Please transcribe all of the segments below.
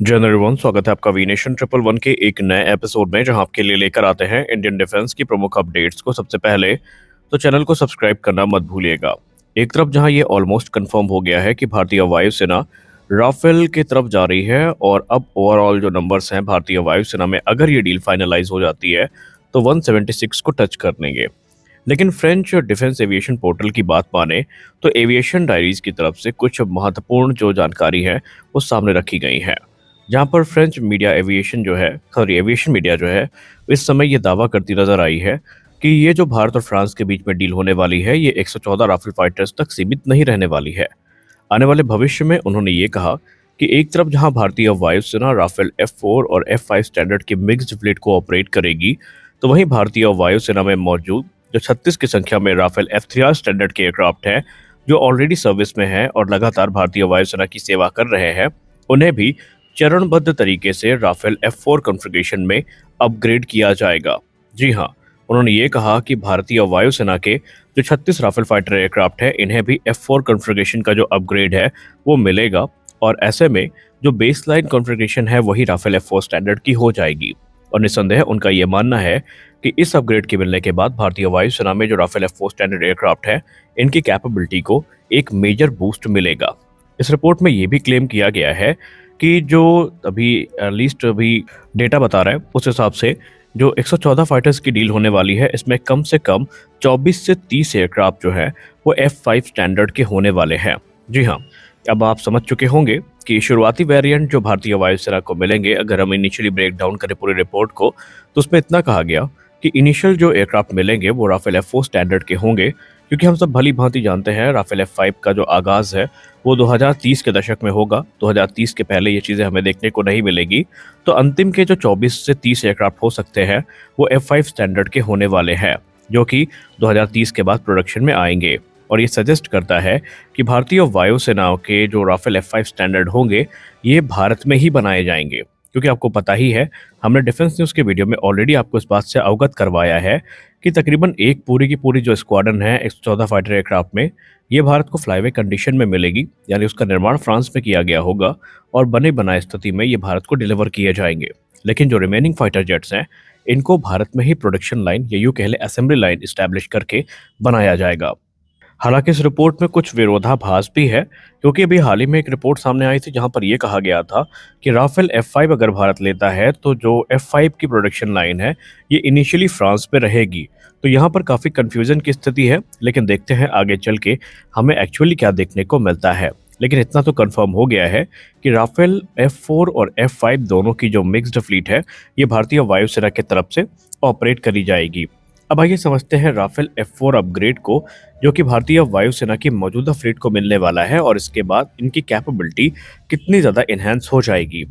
General everyone, स्वागत है आपका वी नेशन ट्रिपल वन के एक नए एपिसोड में, जहां आपके लिए लेकर आते हैं इंडियन डिफेंस की प्रमुख अपडेट्स को सबसे पहले। तो चैनल को सब्सक्राइब करना मत भूलिएगा। एक तरफ जहां ये ऑलमोस्ट कंफर्म हो गया है कि भारतीय वायुसेना राफेल की तरफ जा रही है, और अब ओवरऑल जो नंबर्स हैं भारतीय वायुसेना में, अगर ये डील फाइनलाइज हो जाती है तो 176 को टच कर लेंगे। लेकिन फ्रेंच डिफेंस एविएशन पोर्टल की बात माने तो एविएशन डायरीज की तरफ से कुछ महत्वपूर्ण जो जानकारी है वो सामने रखी गई है, जहां पर फ्रेंच मीडिया एविएशन मीडिया जो है इस समय ये दावा करती नजर आई है कि ये जो भारत और फ्रांस के बीच में डील होने वाली है ये 114 राफेल फाइटर्स तक सीमित नहीं रहने वाली है। आने वाले भविष्य में उन्होंने ये कहा कि एक तरफ जहां भारतीय वायुसेना राफेल F4 और F5 स्टैंडर्ड की मिक्स्ड फ्लीट को ऑपरेट करेगी, तो वहीं भारतीय वायुसेना में मौजूद जो 36 की संख्या में राफेल F3R स्टैंडर्ड के एयरक्राफ्ट हैं, जो ऑलरेडी सर्विस में हैं और लगातार भारतीय वायुसेना की सेवा कर रहे हैं, उन्हें भी चरणबद्ध तरीके से राफेल F4 कॉन्फ़िगरेशन में अपग्रेड किया जाएगा। जी हाँ, उन्होंने ये कहा कि भारतीय वायुसेना के जो 36 राफेल फाइटर एयरक्राफ्ट है, इन्हें भी F4 कॉन्फ़िगरेशन का जो अपग्रेड है वो मिलेगा, और ऐसे में जो बेसलाइन कॉन्फ़िगरेशन है वही राफेल F4 स्टैंडर्ड की हो जाएगी। और निस्संदेह उनका ये मानना है कि इस अपग्रेड के मिलने के बाद भारतीय वायुसेना में जो राफेल F4 स्टैंडर्ड एयरक्राफ्ट है, इनकी कैपेबिलिटी को एक मेजर बूस्ट मिलेगा। इस रिपोर्ट में ये भी क्लेम किया गया है कि जो अभी डेटा बता रहा है, उस हिसाब से जो 114 फाइटर्स की डील होने वाली है, इसमें कम से कम 24 से 30 एयरक्राफ्ट जो है वो F5 स्टैंडर्ड के होने वाले हैं। जी हाँ, अब आप समझ चुके होंगे कि शुरुआती वेरिएंट जो भारतीय वायुसेना को मिलेंगे, अगर हम इनिशियली ब्रेक डाउन करें पूरी रिपोर्ट को, तो उसमें इतना कहा गया कि इनिशियल जो एयरक्राफ्ट मिलेंगे वो राफेल F4 स्टैंडर्ड के होंगे, क्योंकि हम सब भली भांति जानते हैं राफेल F5 का जो आगाज है वो 2030 के दशक में होगा। 2030 के पहले ये चीज़ें हमें देखने को नहीं मिलेगी। तो अंतिम के जो 24 से 30 एयरक्राफ्ट हो सकते हैं वो F5 स्टैंडर्ड के होने वाले हैं, जो कि 2030 के बाद प्रोडक्शन में आएंगे। और ये सजेस्ट करता है कि भारतीय वायुसेना के जो राफेल F5 स्टैंडर्ड होंगे ये भारत में ही बनाए जाएंगे, क्योंकि आपको पता ही है, हमने डिफेंस न्यूज़ के वीडियो में ऑलरेडी आपको इस बात से अवगत करवाया है कि तकरीबन एक पूरी की पूरी जो स्क्वाड्रन है 114 फाइटर एयरक्राफ्ट में, ये भारत को फ्लाईवे कंडीशन में मिलेगी, यानी उसका निर्माण फ्रांस में किया गया होगा और बने बनाए स्थिति में ये भारत को डिलीवर किए जाएंगे। लेकिन जो रिमेनिंग फाइटर जेट्स हैं, इनको भारत में ही प्रोडक्शन लाइन या यूँ कह लें असेंबली लाइन इस्टेब्लिश करके बनाया जाएगा। हालांकि इस रिपोर्ट में कुछ विरोधाभास भी है, क्योंकि अभी हाल ही में एक रिपोर्ट सामने आई थी जहां पर यह कहा गया था कि राफेल F5 अगर भारत लेता है तो जो F5 की प्रोडक्शन लाइन है ये इनिशियली फ्रांस पे रहेगी। तो यहाँ पर काफ़ी कंफ्यूजन की स्थिति है, लेकिन देखते हैं आगे चल के हमें एक्चुअली क्या देखने को मिलता है। लेकिन इतना तो कंफर्म हो गया है कि राफेल F4 और F5 दोनों की जो मिक्स्ड फ्लीट है ये भारतीय वायुसेना की तरफ से ऑपरेट करी जाएगी। अब आइए समझते हैं राफेल F4 अपग्रेड को, जो कि भारतीय वायुसेना की मौजूदा फ्लीट को मिलने वाला है, और इसके बाद इनकी कैपेबिलिटी कितनी ज़्यादा इन्हेंस हो जाएगी।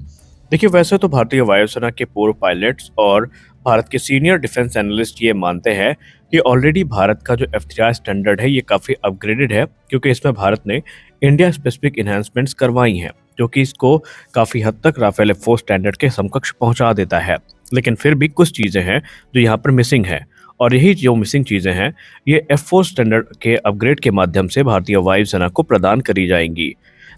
देखिए, वैसे तो भारतीय वायुसेना के पूर्व पायलट्स और भारत के सीनियर डिफेंस एनालिस्ट ये मानते हैं कि ऑलरेडी भारत का जो F3R स्टैंडर्ड है ये काफ़ी अपग्रेडेड है, क्योंकि इसमें भारत ने इंडिया स्पेसिफिक इन्हेंसमेंट्स करवाई हैं, जो कि इसको काफ़ी हद तक राफेल F4 स्टैंडर्ड के समकक्ष पहुंचा देता है। लेकिन फिर भी कुछ चीज़ें हैं जो यहाँ पर मिसिंग है, और यही जो मिसिंग चीज़ें हैं ये F4 स्टैंडर्ड के अपग्रेड के माध्यम से भारतीय वायुसेना को प्रदान करी जाएंगी।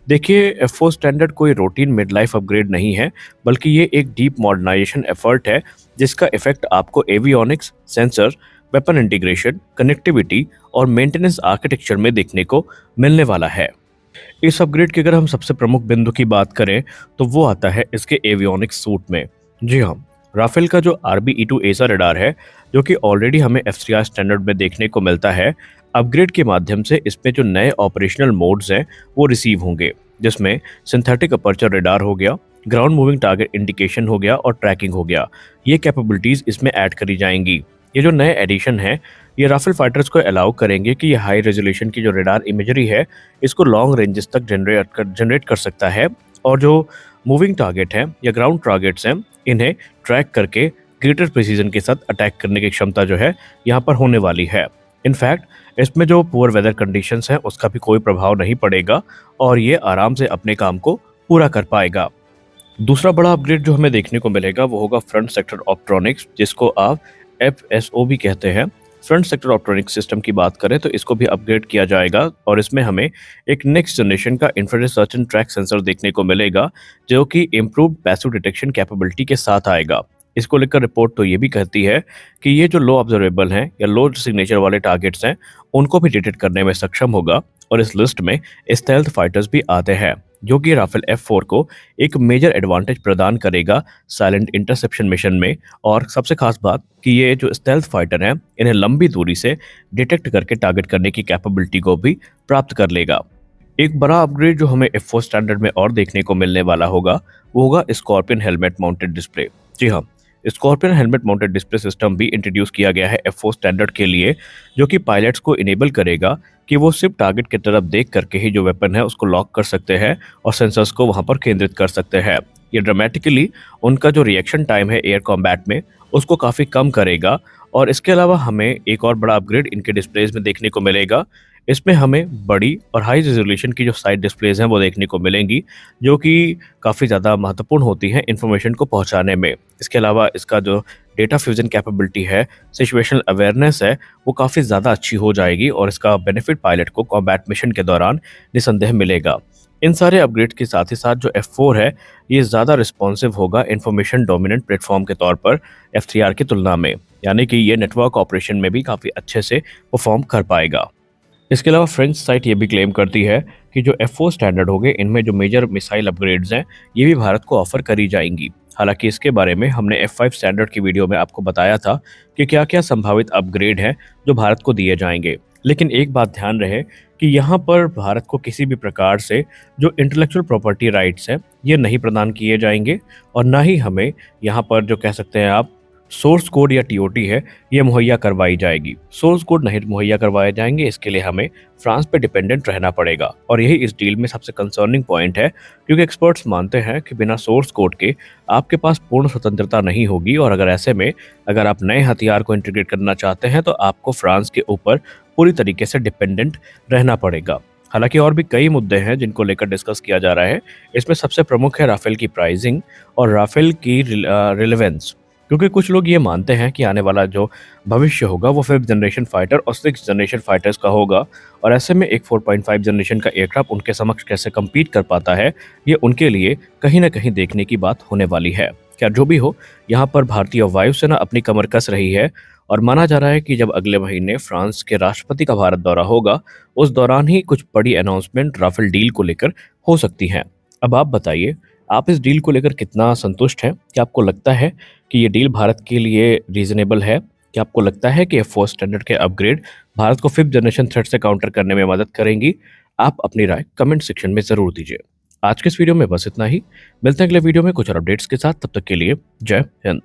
देखिए, F4 स्टैंडर्ड कोई रूटीन मिड लाइफ अपग्रेड नहीं है, बल्कि ये एक डीप मॉडर्नाइजेशन एफर्ट है, जिसका इफेक्ट आपको avionics, sensor, weapon integration, connectivity और मेंटेनेंस आर्किटेक्चर में देखने को मिलने वाला है। इस अपग्रेड की अगर हम सबसे प्रमुख बिंदु की बात करें तो वो आता है इसके एवियोनिक्स सूट में। जी हाँ, राफेल का जो RBE2 एसा रडार है, जो कि ऑलरेडी हमें F3R स्टैंडर्ड में देखने को मिलता है, अपग्रेड के माध्यम से इसमें जो नए ऑपरेशनल मोड्स हैं वो रिसीव होंगे, जिसमें सिंथेटिक अपर्चर रडार हो गया, ग्राउंड मूविंग टारगेट इंडिकेशन हो गया और ट्रैकिंग हो गया। ये कैपेबिलिटीज़ इसमें ऐड करी जाएंगी। ये जो नए एडिशन है ये राफेल फाइटर्स को अलाउ करेंगे कि ये हाई रेजोल्यूशन की जो रडार इमेजरी है इसको लॉन्ग रेंजेस तक जनरेट कर सकता है, और जो मूविंग टारगेट हैं या ग्राउंड टारगेट्स हैं इन्हें ट्रैक करके ग्रेटर प्रिसीजन के साथ अटैक करने की क्षमता जो है यहाँ पर होने वाली है। इनफैक्ट इसमें जो पुअर वेदर कंडीशंस हैं उसका भी कोई प्रभाव नहीं पड़ेगा, और ये आराम से अपने काम को पूरा कर पाएगा। दूसरा बड़ा अपग्रेड जो हमें देखने को मिलेगा वो होगा फ्रंट सेक्टर ऑप्ट्रॉनिक्स, जिसको आप FSO भी कहते हैं, फ्रंट सेक्टर ऑप्ट्रॉनिक सिस्टम की बात करें तो इसको भी अपग्रेड किया जाएगा और इसमें हमें एक नेक्स्ट जनरेशन का infrared search and track sensor देखने को मिलेगा, जो कि इम्प्रूव्ड पैसिव डिटेक्शन कैपेबिलिटी के साथ आएगा। इसको लेकर रिपोर्ट तो ये भी कहती है कि ये जो लो ऑब्जर्वेबल हैं या लो सिग्नेचर वाले टारगेट्स हैं, उनको भी डिटेक्ट करने में सक्षम होगा। और इस लिस्ट में स्टेल्थ फाइटर्स भी आते हैं, जो कि राफेल F4 को एक मेजर एडवांटेज प्रदान करेगा साइलेंट इंटरसेप्शन मिशन में। और सबसे खास बात कि ये जो स्टेल्थ फाइटर हैं, इन्हें लंबी दूरी से डिटेक्ट करके टारगेट करने की कैपेबिलिटी को भी प्राप्त कर लेगा। एक बड़ा अपग्रेड जो हमें F4 स्टैंडर्ड में और देखने को मिलने वाला होगा, वो होगा स्कॉर्पियन हेलमेट माउंटेड डिस्प्ले। जी हाँ, scorpion helmet mounted display system भी इंट्रोड्यूस किया गया है F4 स्टैंडर्ड के लिए, जो कि पायलट्स को इनेबल करेगा कि वो सिर्फ टारगेट की तरफ देख करके ही जो वेपन है उसको लॉक कर सकते हैं और सेंसर्स को वहां पर केंद्रित कर सकते हैं। ये ड्रामेटिकली उनका जो रिएक्शन टाइम है एयर कॉम्बैट में, उसको काफ़ी कम करेगा। और इसके अलावा हमें एक और बड़ा अपग्रेड इनके डिस्प्लेज में देखने को मिलेगा। इसमें हमें बड़ी और हाई रेजोल्यूशन की जो साइड डिस्प्लेज हैं वो देखने को मिलेंगी, जो कि काफ़ी ज़्यादा महत्वपूर्ण होती हैं इन्फॉर्मेशन को पहुंचाने में। इसके अलावा इसका जो डेटा फ्यूजन कैपेबिलिटी है, सिचुएशनल अवेयरनेस है, वो काफ़ी ज़्यादा अच्छी हो जाएगी और इसका बेनिफिट पायलट को कॉम्बैट मिशन के दौरान निसंदेह मिलेगा। इन सारे अपग्रेड के साथ ही साथ जो F4 है, ये ज़्यादा रिस्पॉन्सिव होगा इंफॉर्मेशन डोमिनेंट प्लेटफॉर्म के तौर पर F3R की तुलना में, यानी कि ये नेटवर्क ऑपरेशन में भी काफ़ी अच्छे से परफॉर्म कर पाएगा। इसके अलावा फ्रेंच साइट ये भी क्लेम करती है कि जो F4 स्टैंडर्ड होंगे, इनमें जो मेजर मिसाइल अपग्रेड्स हैं, ये भी भारत को ऑफर करी जाएंगी। हालांकि इसके बारे में हमने F5 स्टैंडर्ड की वीडियो में आपको बताया था कि क्या क्या संभावित अपग्रेड हैं जो भारत को दिए जाएंगे। लेकिन एक बात ध्यान रहे कि यहाँ पर भारत को किसी भी प्रकार से जो इंटेलेक्चुअल प्रॉपर्टी राइट्स हैं, ये नहीं प्रदान किए जाएंगे और ना ही हमें यहाँ पर जो कह सकते हैं आप सोर्स कोड या टीओटी है, ये मुहैया करवाई जाएगी। सोर्स कोड नहीं मुहैया करवाए जाएंगे, इसके लिए हमें फ्रांस पे डिपेंडेंट रहना पड़ेगा और यही इस डील में सबसे कंसर्निंग पॉइंट है, क्योंकि एक्सपर्ट्स मानते हैं कि बिना सोर्स कोड के आपके पास पूर्ण स्वतंत्रता नहीं होगी और अगर ऐसे में अगर आप नए हथियार को इंटीग्रेट करना चाहते हैं तो आपको फ्रांस के ऊपर पूरी तरीके से डिपेंडेंट रहना पड़ेगा। हालांकि और भी कई मुद्दे हैं जिनको लेकर डिस्कस किया जा रहा है। इसमें सबसे प्रमुख है राफेल की प्राइसिंग और राफेल की रिलेवेंस, क्योंकि कुछ लोग ये मानते हैं कि आने वाला जो भविष्य होगा वो 5th जनरेशन फाइटर और 6th जनरेशन फाइटर्स का होगा और ऐसे में एक 4.5 जनरेशन का एयरक्राफ्ट उनके समक्ष कैसे compete कर पाता है, ये उनके लिए कहीं ना कहीं देखने की बात होने वाली है। क्या जो भी हो, यहाँ पर भारतीय वायुसेना अपनी कमर कस रही है और माना जा रहा है कि जब अगले महीने फ्रांस के राष्ट्रपति का भारत दौरा होगा, उस दौरान ही कुछ बड़ी अनाउंसमेंट राफेल डील को लेकर हो सकती हैं। अब आप बताइए, आप इस डील को लेकर कितना संतुष्ट हैं? क्या आपको लगता है कि ये डील भारत के लिए रीजनेबल है? क्या आपको लगता है कि F4 स्टैंडर्ड के अपग्रेड भारत को 5th जनरेशन थ्रेट से काउंटर करने में मदद करेंगी? आप अपनी राय कमेंट सेक्शन में ज़रूर दीजिए। आज के इस वीडियो में बस इतना ही। मिलते हैं अगले वीडियो में कुछ और अपडेट्स के साथ। तब तक के लिए जय हिंद।